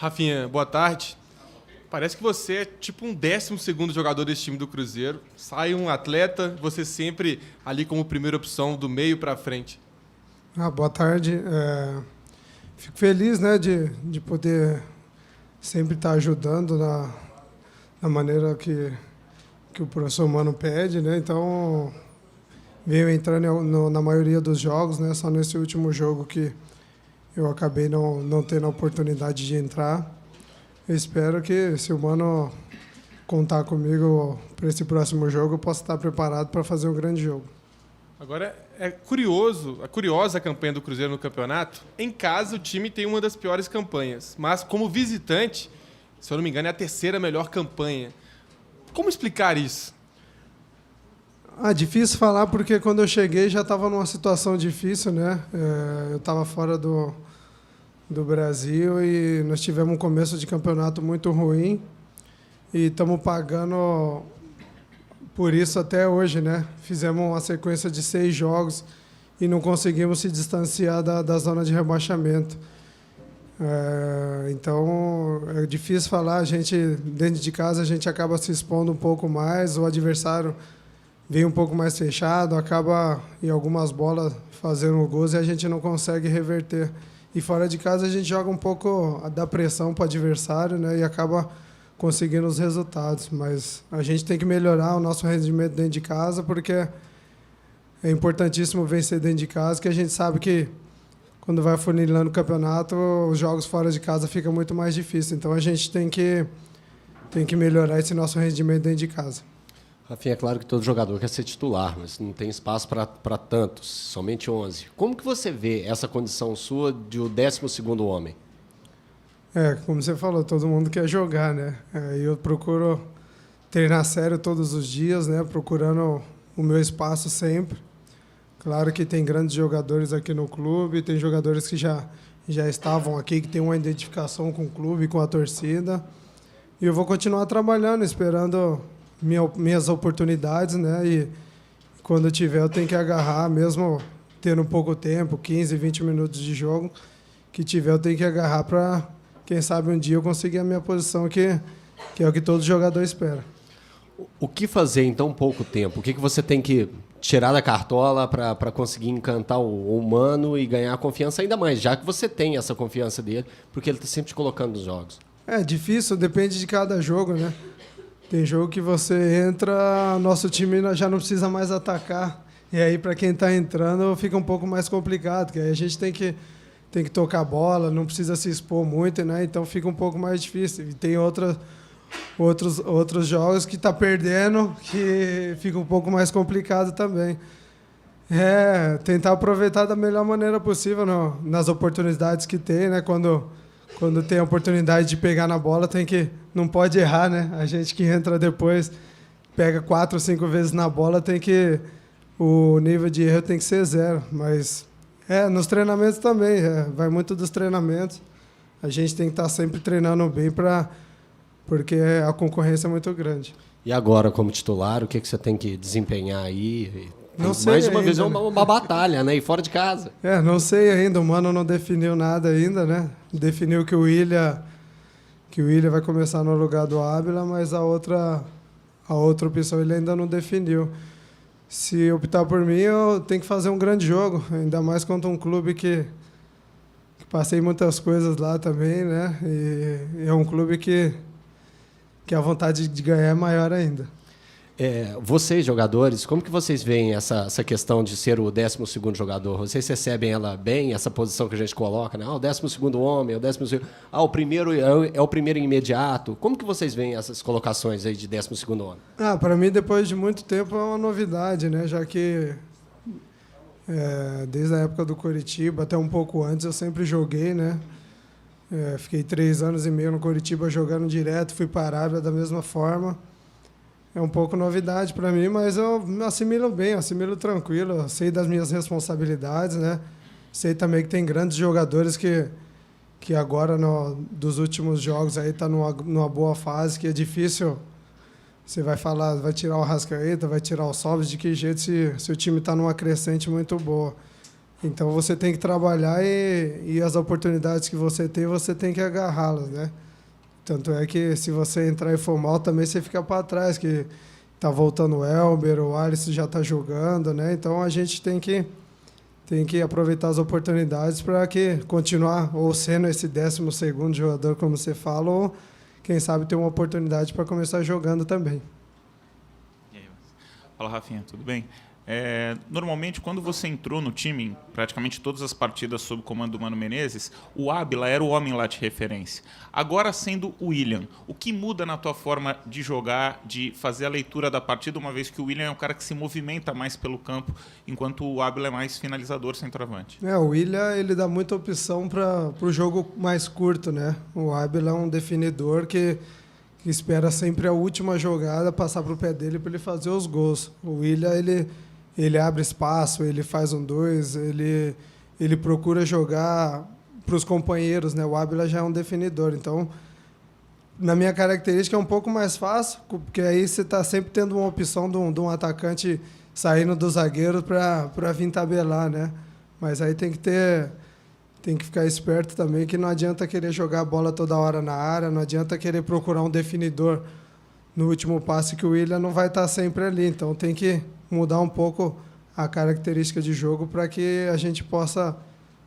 Rafinha, boa tarde. Parece que você é tipo um 12º jogador desse time do Cruzeiro. Sai um atleta, você sempre ali como primeira opção do meio para frente. Boa tarde. Fico feliz, né, de poder sempre estar ajudando na maneira que o professor Mano pede, né? Então, venho entrando na maioria dos jogos, né? Só nesse último jogo que eu acabei não tendo a oportunidade de entrar. Eu espero que, se o Mano contar comigo para esse próximo jogo, eu possa estar preparado para fazer um grande jogo. Agora, curiosa a campanha do Cruzeiro no campeonato. Em casa, o time tem uma das piores campanhas, mas como visitante, se eu não me engano, é a 3ª melhor campanha. Como explicar isso? Difícil falar, porque quando eu cheguei já estava numa situação difícil, né? Eu estava fora do Brasil e nós tivemos um começo de campeonato muito ruim e estamos pagando por isso até hoje, né? Fizemos uma sequência de 6 jogos e não conseguimos se distanciar da zona de rebaixamento. Então, é difícil falar. A gente, dentro de casa, a gente acaba se expondo um pouco mais, o adversário vem um pouco mais fechado, acaba, em algumas bolas, fazendo gols e a gente não consegue reverter. E fora de casa, a gente joga um pouco da pressão para o adversário, né? E acaba conseguindo os resultados. Mas a gente tem que melhorar o nosso rendimento dentro de casa, porque é importantíssimo vencer dentro de casa, que a gente sabe que quando vai afunilando o campeonato, os jogos fora de casa ficam muito mais difíceis. Então a gente tem que melhorar esse nosso rendimento dentro de casa. Rafinha, é claro que todo jogador quer ser titular, mas não tem espaço para tantos, somente 11. Como que você vê essa condição sua de o 12º homem? Como você falou, todo mundo quer jogar, né? Eu procuro treinar sério todos os dias, né? Procurando o meu espaço sempre. Claro que tem grandes jogadores aqui no clube, tem jogadores que já estavam aqui, que têm uma identificação com o clube, com a torcida. E eu vou continuar trabalhando, esperando minhas oportunidades, né? E quando tiver, eu tenho que agarrar, mesmo tendo pouco tempo, 15, 20 minutos de jogo, que tiver, eu tenho que agarrar para, quem sabe, um dia eu conseguir a minha posição, que é o que todo jogador espera. O que fazer em tão pouco tempo? O que você tem que tirar da cartola para conseguir encantar o Mano e ganhar confiança ainda mais, já que você tem essa confiança dele, porque ele está sempre te colocando nos jogos? É difícil, depende de cada jogo, né? Tem jogo que você entra, nosso time já não precisa mais atacar. E aí, para quem está entrando, fica um pouco mais complicado, porque aí a gente tem que tocar a bola, não precisa se expor muito, né? Então fica um pouco mais difícil. E tem outros jogos que está perdendo, que fica um pouco mais complicado também. Tentar aproveitar da melhor maneira possível nas oportunidades que tem, né? Quando tem a oportunidade de pegar na bola, não pode errar, né? A gente que entra depois, pega 4 ou 5 vezes na bola, o nível de erro tem que ser 0. Mas nos treinamentos também, vai muito dos treinamentos. A gente tem que estar sempre treinando bem, porque a concorrência é muito grande. E agora, como titular, o que você tem que desempenhar aí? Não sei mais uma ainda, vez, é uma batalha, né? E fora de casa. Não sei ainda. O Mano não definiu nada ainda, né? Definiu que o William vai começar no lugar do Ábila, mas a outra opção ele ainda não definiu. Se optar por mim, eu tenho que fazer um grande jogo, ainda mais contra um clube que passei muitas coisas lá também, né? E é um clube que a vontade de ganhar é maior ainda. Vocês, jogadores, como que vocês veem essa questão de ser o 12º jogador? Vocês recebem ela bem, essa posição que a gente coloca, né? O 12º homem, o 12º... o primeiro é o primeiro imediato. Como que vocês veem essas colocações aí de 12º homem? Para mim, depois de muito tempo, é uma novidade, né? Já que desde a época do Coritiba, até um pouco antes, eu sempre joguei, né? Fiquei 3 anos e meio no Coritiba jogando direto, fui para a Arábia da mesma forma. É um pouco novidade para mim, mas eu me assimilo bem, assimilo tranquilo, eu sei das minhas responsabilidades, né? Sei também que tem grandes jogadores que agora, dos últimos jogos, aí tá numa boa fase, que é difícil. Você vai tirar o Arrascaeta, vai tirar o Sobis, de que jeito se o time está numa crescente muito boa. Então você tem que trabalhar e as oportunidades que você tem que agarrá-las, né? Tanto é que se você entrar e for mal, também você fica para trás, que tá voltando o Elber, o Alisson já está jogando, né? Então a gente tem que aproveitar as oportunidades para que continuar ou sendo esse 12º jogador, como você fala, ou quem sabe ter uma oportunidade para começar jogando também. E aí, fala, Rafinha, tudo bem? Normalmente, quando você entrou no time, em praticamente todas as partidas sob o comando do Mano Menezes, o Ábila era o homem lá de referência. Agora, sendo o William, o que muda na tua forma de jogar, de fazer a leitura da partida, uma vez que o William é um cara que se movimenta mais pelo campo, enquanto o Ábila é mais finalizador, centroavante? O William, ele dá muita opção para o jogo mais curto, né? O Ábila é um definidor que espera sempre a última jogada passar para o pé dele para ele fazer os gols. O William, ele abre espaço, ele faz 1-2, ele procura jogar para os companheiros, né? O Ábila já é um definidor. Então, na minha característica, é um pouco mais fácil, porque aí você está sempre tendo uma opção de um atacante saindo do zagueiro para vir tabelar, né? Mas aí tem que ficar esperto também, que não adianta querer jogar a bola toda hora na área, não adianta querer procurar um definidor no último passe, que o William não vai estar sempre ali. Então, tem que mudar um pouco a característica de jogo para que a gente possa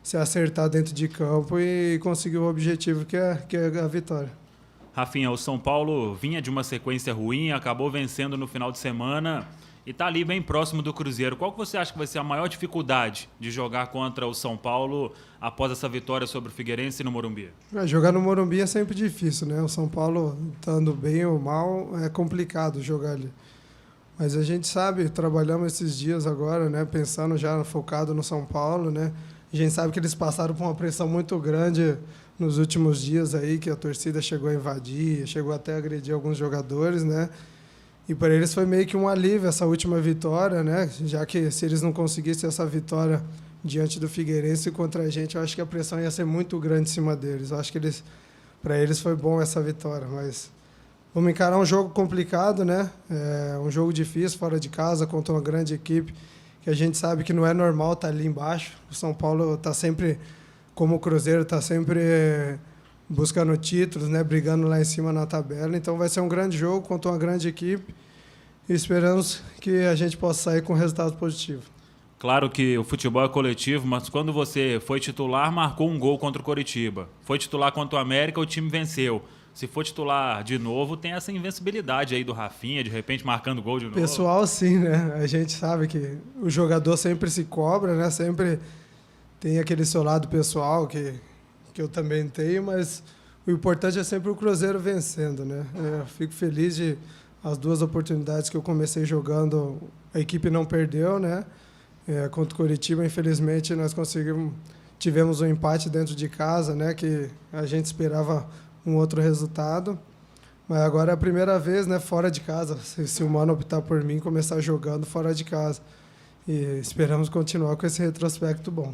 se acertar dentro de campo e conseguir o objetivo que é a vitória. Rafinha, o São Paulo vinha de uma sequência ruim, acabou vencendo no final de semana e está ali bem próximo do Cruzeiro. Qual que você acha que vai ser a maior dificuldade de jogar contra o São Paulo após essa vitória sobre o Figueirense no Morumbi? Jogar no Morumbi é sempre difícil, né? O São Paulo, estando bem ou mal, é complicado jogar ali. Mas a gente sabe, trabalhamos esses dias agora, né, pensando já focado no São Paulo, né? A gente sabe que eles passaram por uma pressão muito grande nos últimos dias aí, que a torcida chegou a invadir, chegou até a agredir alguns jogadores, né? E para eles foi meio que um alívio essa última vitória, né? Já que se eles não conseguissem essa vitória diante do Figueirense contra a gente, eu acho que a pressão ia ser muito grande em cima deles. Eu acho que para eles foi bom essa vitória, mas vamos encarar um jogo complicado, né? Um jogo difícil, fora de casa, contra uma grande equipe, que a gente sabe que não é normal estar ali embaixo. O São Paulo está sempre, como o Cruzeiro, está sempre buscando títulos, né? Brigando lá em cima na tabela. Então vai ser um grande jogo contra uma grande equipe e esperamos que a gente possa sair com um resultado positivo. Claro que o futebol é coletivo, mas quando você foi titular, marcou um gol contra o Coritiba. Foi titular contra o América, o time venceu. Se for titular de novo, tem essa invencibilidade aí do Rafinha, de repente marcando gol de novo. Pessoal, sim, né? A gente sabe que o jogador sempre se cobra, né? Sempre tem aquele seu lado pessoal que eu também tenho, mas o importante é sempre o Cruzeiro vencendo, né? Eu fico feliz de as 2 oportunidades que eu comecei jogando, a equipe não perdeu, né? Contra o Coritiba, infelizmente, nós tivemos um empate dentro de casa, né? Que a gente esperava um outro resultado, mas agora é a primeira vez, né, fora de casa, se o Mano optar por mim, começar jogando fora de casa, e esperamos continuar com esse retrospecto bom.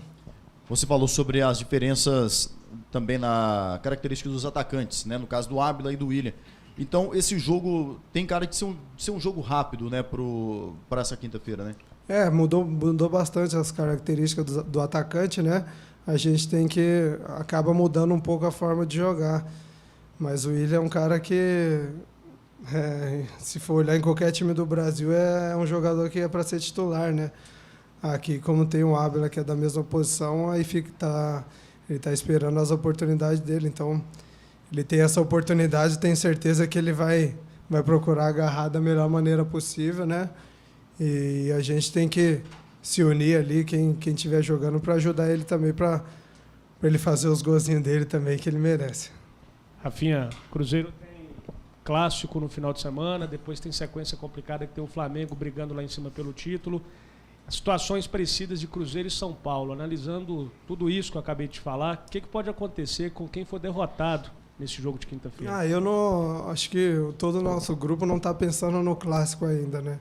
Você falou sobre as diferenças também na característica dos atacantes, né, no caso do Ábila e do William. Então, esse jogo tem cara de ser um jogo rápido, né, para essa quinta-feira, né? Mudou bastante as características do atacante, né? A gente acaba mudando um pouco a forma de jogar. Mas o William é um cara que, se for olhar em qualquer time do Brasil, é um jogador que é para ser titular, né? Aqui, como tem o Ábila, que é da mesma posição, aí ele está esperando as oportunidades dele. Então, ele tem essa oportunidade, tenho certeza que ele vai procurar agarrar da melhor maneira possível, né? E a gente tem que se unir ali, quem estiver jogando, para ajudar ele também, para ele fazer os golzinhos dele também, que ele merece. Rafinha, Cruzeiro tem clássico no final de semana, depois tem sequência complicada que tem o Flamengo brigando lá em cima pelo título. Situações parecidas de Cruzeiro e São Paulo. Analisando tudo isso que eu acabei de falar, o que pode acontecer com quem for derrotado nesse jogo de quinta-feira? Eu não acho que todo o nosso grupo não está pensando no clássico ainda, né?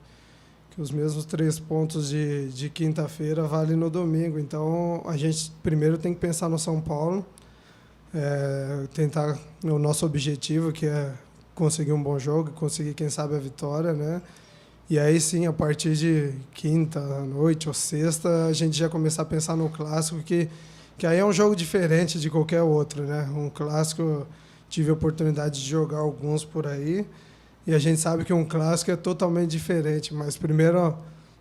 Que os mesmos 3 pontos de quinta-feira valem no domingo. Então a gente primeiro tem que pensar no São Paulo. Tentar o nosso objetivo, que é conseguir um bom jogo, conseguir, quem sabe, a vitória, né? E aí sim, a partir de quinta à noite ou sexta, a gente já começar a pensar no clássico, que aí é um jogo diferente de qualquer outro, né? Um clássico, tive a oportunidade de jogar alguns por aí, e a gente sabe que um clássico é totalmente diferente, mas primeiro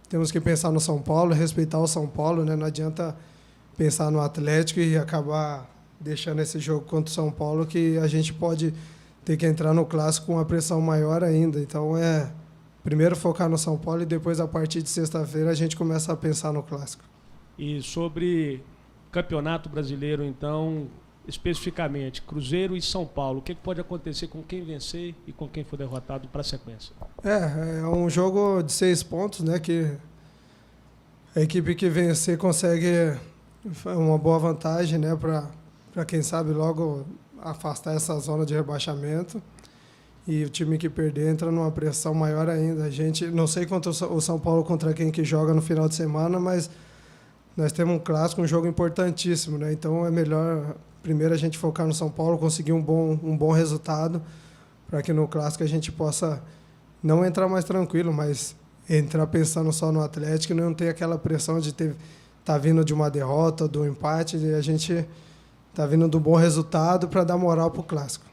temos que pensar no São Paulo, respeitar o São Paulo, né? Não adianta pensar no Atlético e acabar deixando esse jogo contra o São Paulo, que a gente pode ter que entrar no clássico com uma pressão maior ainda. Então, primeiro focar no São Paulo e depois, a partir de sexta-feira, a gente começa a pensar no clássico. E sobre Campeonato Brasileiro, então, especificamente, Cruzeiro e São Paulo, o que pode acontecer com quem vencer e com quem for derrotado para a sequência? É um jogo de 6 pontos, né? Que a equipe que vencer consegue uma boa vantagem, né? Para quem sabe logo afastar essa zona de rebaixamento. E o time que perder entra numa pressão maior ainda. A gente não sei quanto o São Paulo contra quem que joga no final de semana, mas nós temos um clássico, um jogo importantíssimo, né? Então é melhor primeiro a gente focar no São Paulo, conseguir um bom resultado, para que no clássico a gente possa não entrar mais tranquilo, mas entrar pensando só no Atlético e não ter aquela pressão de tá vindo de uma derrota, do empate, e a gente tá vindo do bom resultado para dar moral para o clássico.